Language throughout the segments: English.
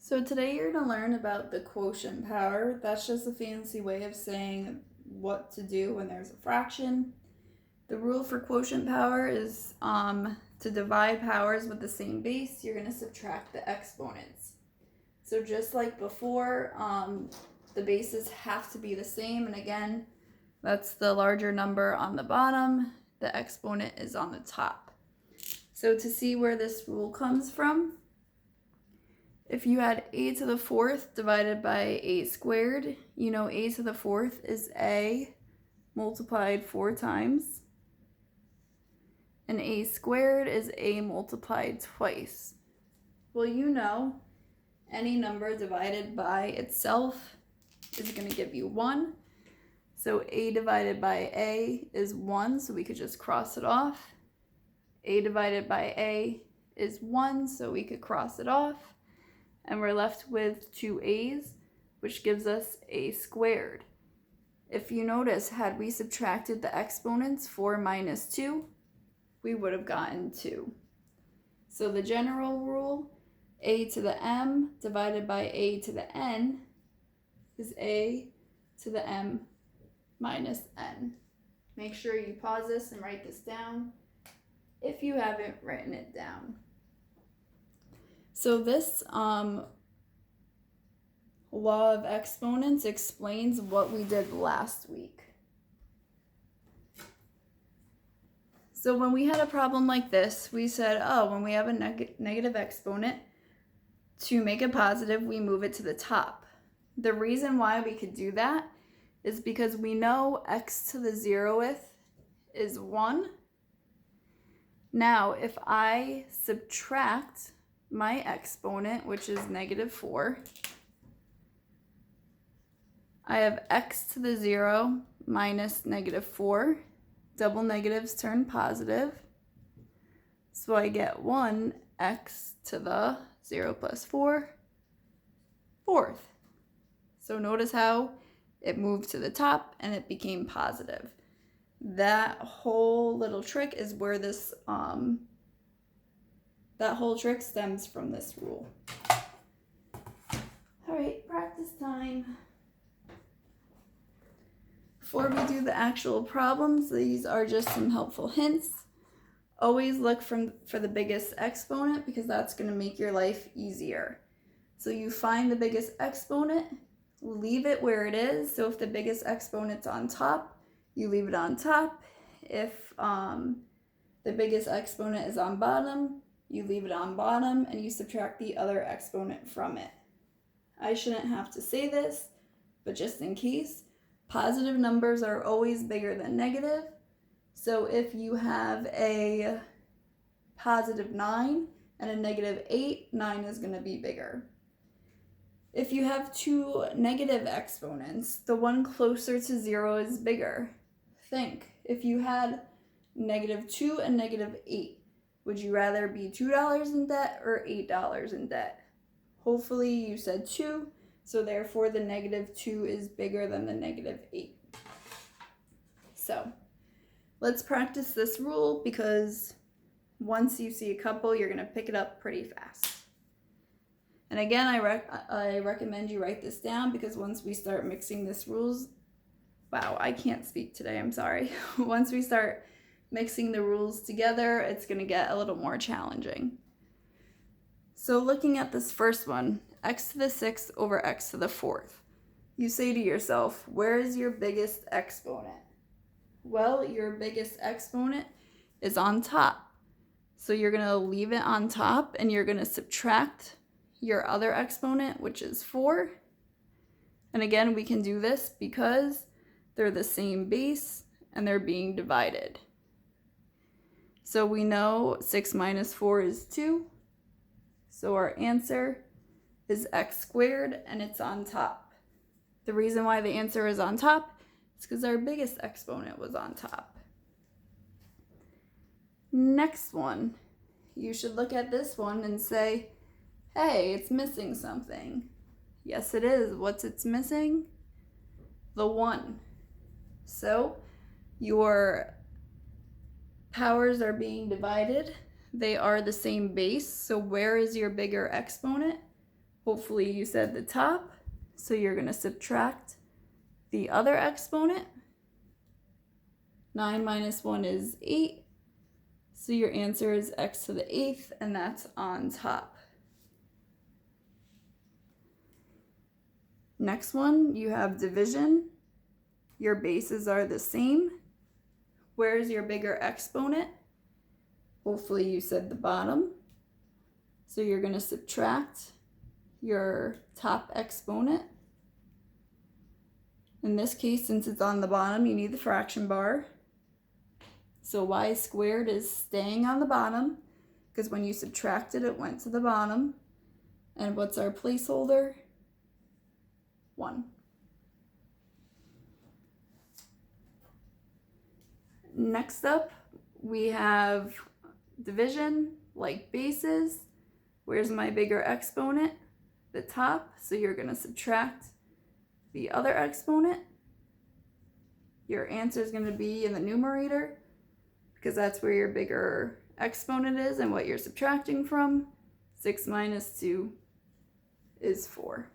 So today you're going to learn about the quotient power. That's just a fancy way of saying what to do when there's a fraction. The rule for quotient power is to divide powers with the same base, you're going to subtract the exponents. So just like before, the bases have to be the same. And again, that's the larger number on the bottom. The exponent is on the top. So to see where this rule comes from, if you had a to the fourth divided by a squared, you know a to the fourth is a multiplied 4 times. And a squared is a multiplied twice. Well, you know any number divided by itself is going to give you 1. So a divided by a is 1, so we could just cross it off. A divided by a is 1, so we could cross it off. And we're left with 2 a's, which gives us a squared. If you notice, had we subtracted the exponents, 4 minus 2, we would have gotten 2. So the general rule, a to the m divided by a to the n is a to the m minus n. Make sure you pause this and write this down if you haven't written it down. So this law of exponents explains what we did last week. So when we had a problem like this, we said, when we have a negative exponent, to make it positive, we move it to the top. The reason why we could do that is because we know x to the 0th is 1. Now, if I subtract my exponent, which is negative 4, I have x to the 0 minus negative 4. Double negatives turn positive. So I get 1x to the 0 plus 4, fourth. So notice how it moved to the top and it became positive. That whole little trick is where this, that whole trick stems from this rule. All right, practice time. Before we do the actual problems, these are just some helpful hints. Always look for the biggest exponent because that's going to make your life easier. So you find the biggest exponent, leave it where it is. So if the biggest exponent's on top, you leave it on top. If the biggest exponent is on bottom, you leave it on bottom and you subtract the other exponent from it. I shouldn't have to say this, but just in case, positive numbers are always bigger than negative. So if you have a positive 9 and a negative 8, 9 is going to be bigger. If you have 2 negative exponents, the one closer to 0 is bigger. Think, if you had negative 2 and negative 8, would you rather be $2 in debt or $8 in debt? Hopefully you said 2. So therefore the negative 2 is bigger than the negative 8. So let's practice this rule because once you see a couple, you're going to pick it up pretty fast. And again, I recommend you write this down because once we start mixing these rules, wow, I can't speak today, I'm sorry. Once we start mixing the rules together, it's going to get a little more challenging. So looking at this first one, x to the 6th over x to the 4th. You say to yourself, where is your biggest exponent? Well, your biggest exponent is on top. So you're going to leave it on top and you're going to subtract your other exponent, which is 4. And again, we can do this because they're the same base and they're being divided. So we know 6 minus 4 is 2. So our answer is x squared and it's on top. The reason why the answer is on top is because our biggest exponent was on top. Next one, you should look at this one and say, hey, it's missing something. Yes, it is. What's it's missing? The 1. So your powers are being divided. They are the same base. So where is your bigger exponent? Hopefully you said the top, so you're going to subtract the other exponent. 9 minus 1 is 8, so your answer is x to the 8th, and that's on top. Next one, you have division. Your bases are the same. Where's your bigger exponent? Hopefully you said the bottom. So you're going to subtract your top exponent. In this case, since it's on the bottom, you need the fraction bar. So y squared is staying on the bottom, because when you subtracted it went to the bottom. And what's our placeholder? 1. Next up, we have division, like bases. Where's my bigger exponent? The top, so you're going to subtract the other exponent. Your answer is going to be in the numerator, because that's where your bigger exponent is and what you're subtracting from. 6 minus 2 is 4.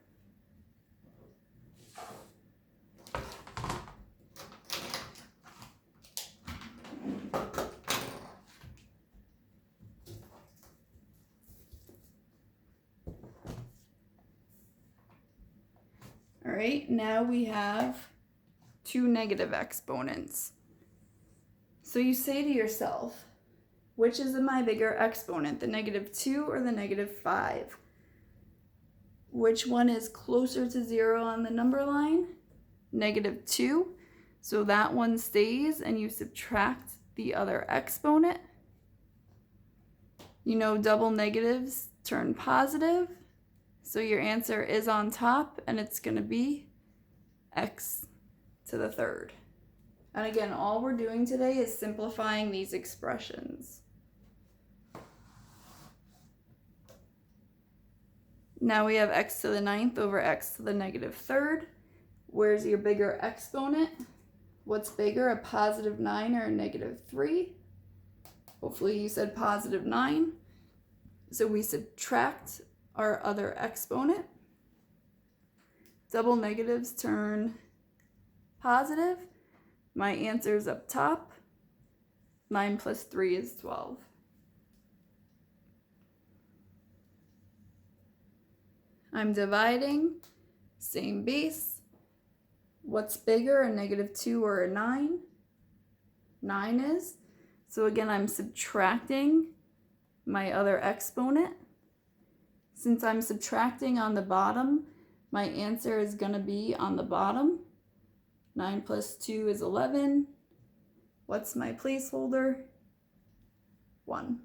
All right, now we have 2 negative exponents. So you say to yourself, which is my bigger exponent, the -2 or the -5? Which one is closer to 0 on the number line? -2. So that one stays, and you subtract the other exponent. You know double negatives turn positive. So your answer is on top, and it's going to be x to the 3rd. And again, all we're doing today is simplifying these expressions. Now we have x to the 9th over x to the -3rd. Where's your bigger exponent? What's bigger, a +9 or a -3? Hopefully you said +9. So we subtract our other exponent. Double negatives turn positive. My answer is up top. 9 plus 3 is 12. I'm dividing, same base. What's bigger, a -2 or a 9? 9 is. So again, I'm subtracting my other exponent. Since I'm subtracting on the bottom, my answer is going to be on the bottom. 9 plus 2 is 11. What's my placeholder? 1.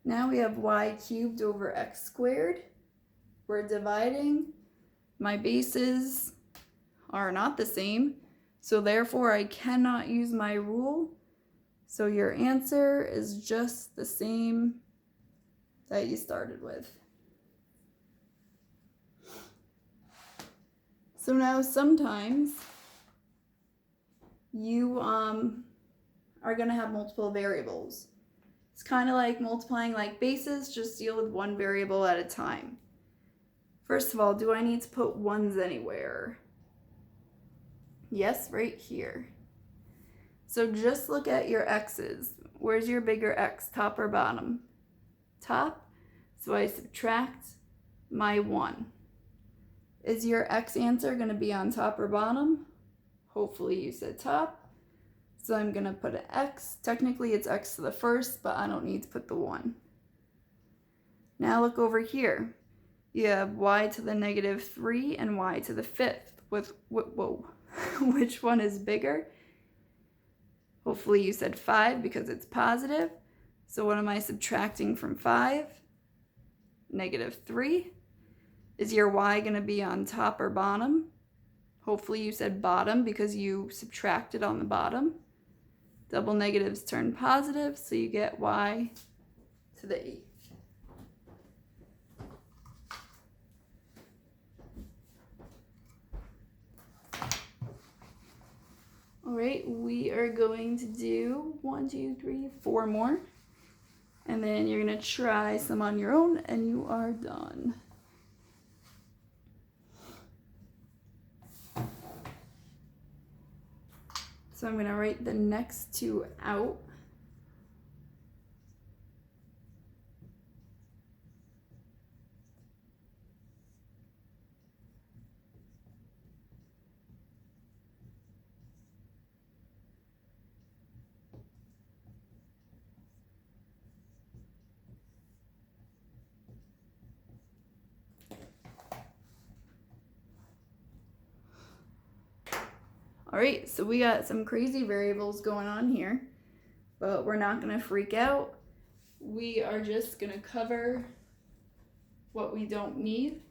Now we have y cubed over x squared. We're dividing. My bases are not the same, so therefore I cannot use my rule. So your answer is just the same that you started with. So now sometimes you are going to have multiple variables. It's kind of like multiplying like bases, just deal with one variable at a time. First of all, do I need to put 1s anywhere? Yes, right here. So just look at your x's. Where's your bigger x, top or bottom? Top. So I subtract my 1. Is your x answer going to be on top or bottom? Hopefully you said top. So I'm going to put an x. Technically it's x to the 1st, but I don't need to put the 1. Now look over here. You have y to the -3 and y to the 5th. Whoa. Which one is bigger? Hopefully you said 5 because it's positive. So what am I subtracting from 5? -3. Is your y going to be on top or bottom? Hopefully you said bottom because you subtracted on the bottom. Double negatives turn positive, so you get y to the 8th. All right, we are going to do 1, 2, 3, 4 more. And then you're going to try some on your own, and you are done. So I'm going to write the next two out. All right, so we got some crazy variables going on here, but we're not going to freak out. We are just going to cover what we don't need.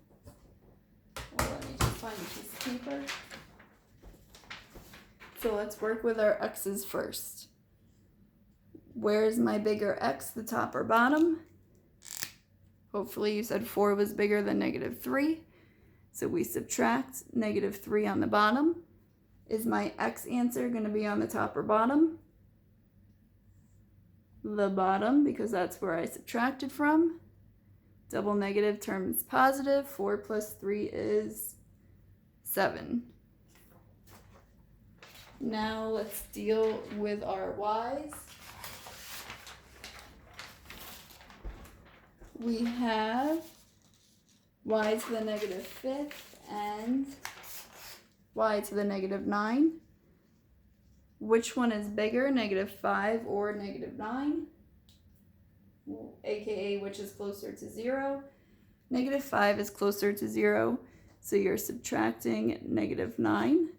Well, let me just find a piece of paper. So let's work with our x's first. Where's my bigger x, the top or bottom? Hopefully you said 4 was bigger than -3. So we subtract -3 on the bottom. Is my x answer going to be on the top or bottom? The bottom, because that's where I subtracted from. Double negative turns positive. 4 plus 3 is 7. Now let's deal with our y's. We have y to the -5th and y to the -9. Which one is bigger, -5 or -9? AKA which is closer to 0? -5 is closer to 0, so you're subtracting -9.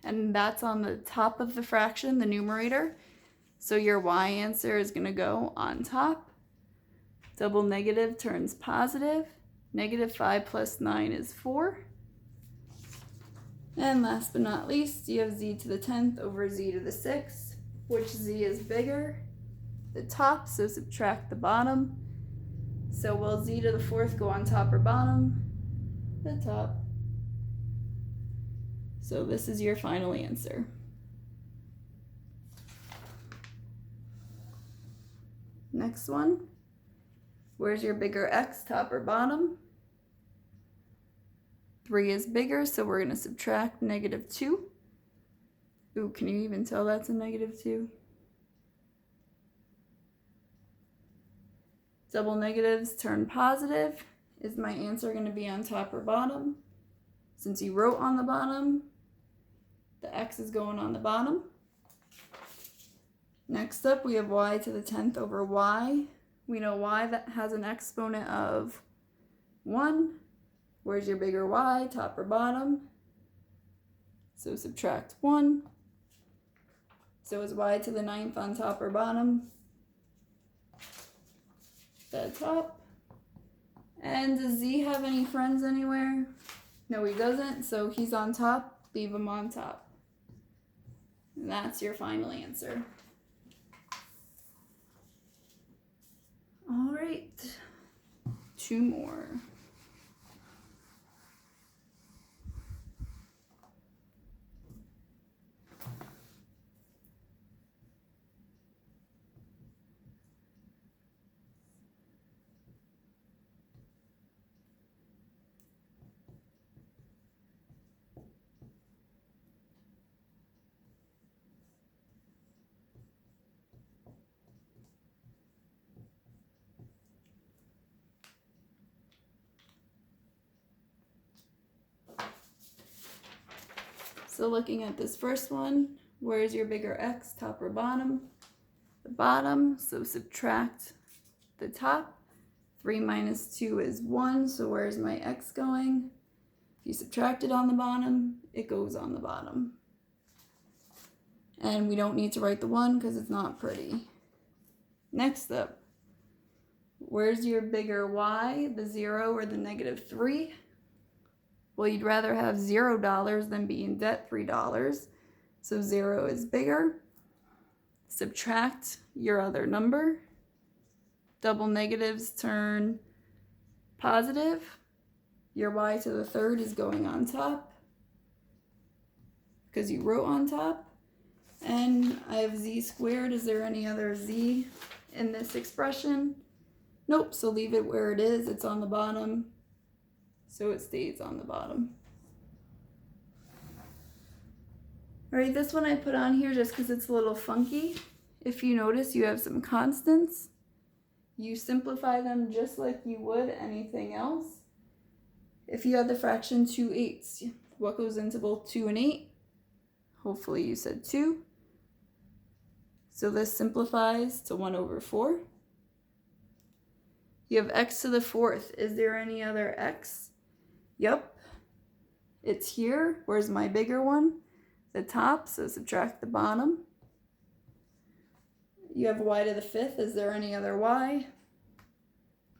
And that's on the top of the fraction, the numerator. So your y answer is going to go on top. Double negative turns positive. -5 plus 9 is 4. And last but not least, you have z to the 10th over z to the 6th. Which z is bigger? The top, so subtract the bottom. So will z to the 4th go on top or bottom? The top. So this is your final answer. Next one. Where's your bigger x, top or bottom? 3 is bigger, so we're going to subtract -2. Ooh, can you even tell that's a -2? Double negatives turn positive. Is my answer going to be on top or bottom? Since you wrote on the bottom, the x is going on the bottom. Next up, we have y to the 10th over y. We know y that has an exponent of 1. Where's your bigger y, top or bottom? So subtract 1. So is y to the 9th on top or bottom? The top. And does z have any friends anywhere? No, he doesn't, so he's on top. Leave him on top. And that's your final answer. All right, 2 more. So looking at this first one, where's your bigger x, top or bottom? The bottom, so subtract the top. 3 minus 2 is 1, so where's my x going? If you subtract it on the bottom, it goes on the bottom. And we don't need to write the 1 because it's not pretty. Next up, where's your bigger y, the 0 or the -3? Well, you'd rather have $0 than be in debt $3. So 0 is bigger. Subtract your other number. Double negatives turn positive. Your y to the 3rd is going on top because you wrote on top. And I have z squared. Is there any other z in this expression? Nope, so leave it where it is. It's on the bottom, so it stays on the bottom. All right, this one I put on here just because it's a little funky. If you notice, you have some constants. You simplify them just like you would anything else. If you had the fraction 2/8, what goes into both 2 and 8? Hopefully you said 2. So this simplifies to 1/4. You have x to the 4th. Is there any other x? Yep. It's here. Where's my bigger one? The top, so subtract the bottom. You have y to the 5th. Is there any other y?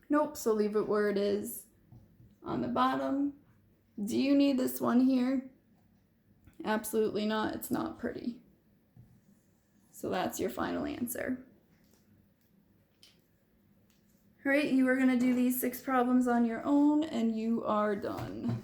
Nope, so leave it where it is on the bottom. Do you need this one here? Absolutely not. It's not pretty. So that's your final answer. All right, you are going to do these 6 problems on your own, and you are done.